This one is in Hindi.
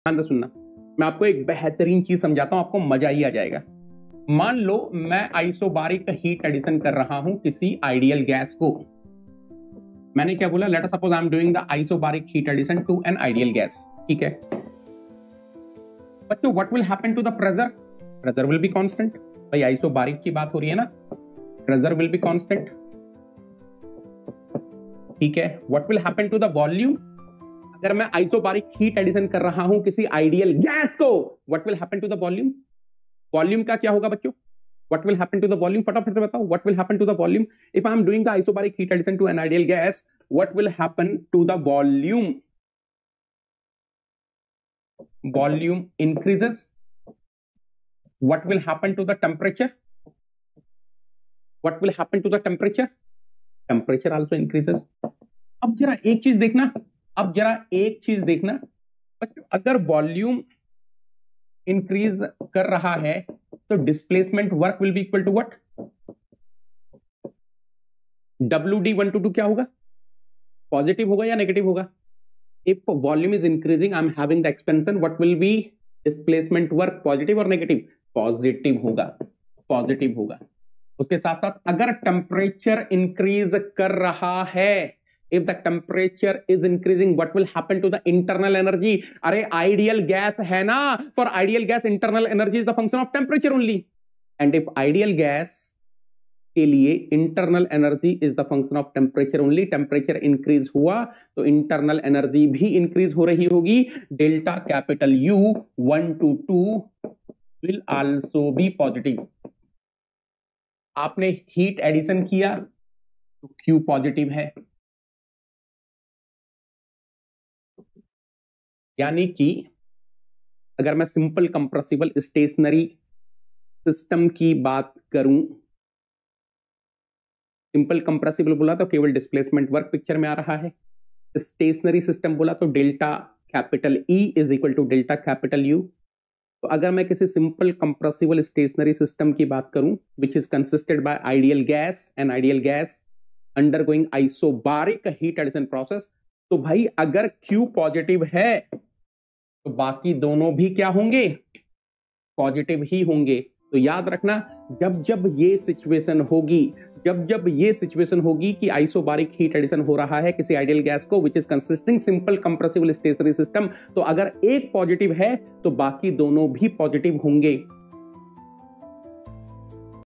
ध्यान से सुनना, मैं आपको एक बेहतरीन चीज समझाता हूं, आपको मजा ही आ जाएगा। मान लो मैं आइसोबारिक हीट एडिशन कर रहा हूं किसी आइडियल गैस को। मैंने क्या बोला? Let us suppose I am doing the isobaric heat addition to an ideal gas. ठीक है बच्चों, what will happen to the pressure? Pressure will be constant. भाई आइसोबारिक की बात हो रही है ना, प्रेशर विल बी कांस्टेंट। ठीक है, what will happen to the volume? अगर मैं आइसोबारिक हीट एडिशन कर रहा हूं किसी आइडियल गैस को, what will happen to the volume? Volume का क्या होगा बच्चों? What will happen to the volume? फटाफट से बताओ, what will happen to the volume? If I am doing the isobaric heat addition to an ideal gas, what will happen to the volume? Volume increases. What will happen to the temperature? What will happen to the temperature? Temperature also increases. अब जरा एक चीज देखना, बच्चों अगर वॉल्यूम इंक्रीज कर रहा है तो displacement work will be equal to what? WD122 क्या होगा? पॉजिटिव होगा या नेगेटिव होगा? If volume is increasing, I am having the expansion, what will be displacement work? Positive और नेगेटिव? पॉजिटिव होगा। उसके साथ साथ अगर टेम्परेचर इंक्रीज कर रहा है, if the temperature is increasing, what will happen to the internal energy? अरे ideal gas है ना, for ideal gas internal energy is the function of temperature only, and if ideal gas के लिए internal energy is the function of temperature only, temperature increase हुआ तो internal energy भी increase हो रही होगी। Delta capital U 1 to 2 will also be positive। आपने हीट एडिशन किया तो Q पॉजिटिव है, यानी कि अगर मैं सिंपल कंप्रेसिबल स्टेशनरी सिस्टम की बात करूं, सिंपल कंप्रेसिबल बोला तो केवल डिस्प्लेसमेंट वर्क पिक्चर में आ रहा है। स्टेशनरी सिस्टम बोला तो delta capital E is equal to delta capital U। तो अगर मैं किसी सिंपल कंप्रेसिबल स्टेशनरी सिस्टम की बात करूं which is consisted by ideal gas and ideal gas undergoing isobaric heat addition process, तो भाई अगर Q पॉजिटिव है तो बाकी दोनों भी क्या होंगे? पॉजिटिव ही होंगे। तो याद रखना, जब ये सिचुएशन होगी कि आइसोबारिक हीट एडिशन हो रहा है किसी आइडियल गैस को which is consisting simple compressible stationary system, तो अगर एक पॉजिटिव है तो बाकी दोनों भी पॉजिटिव होंगे।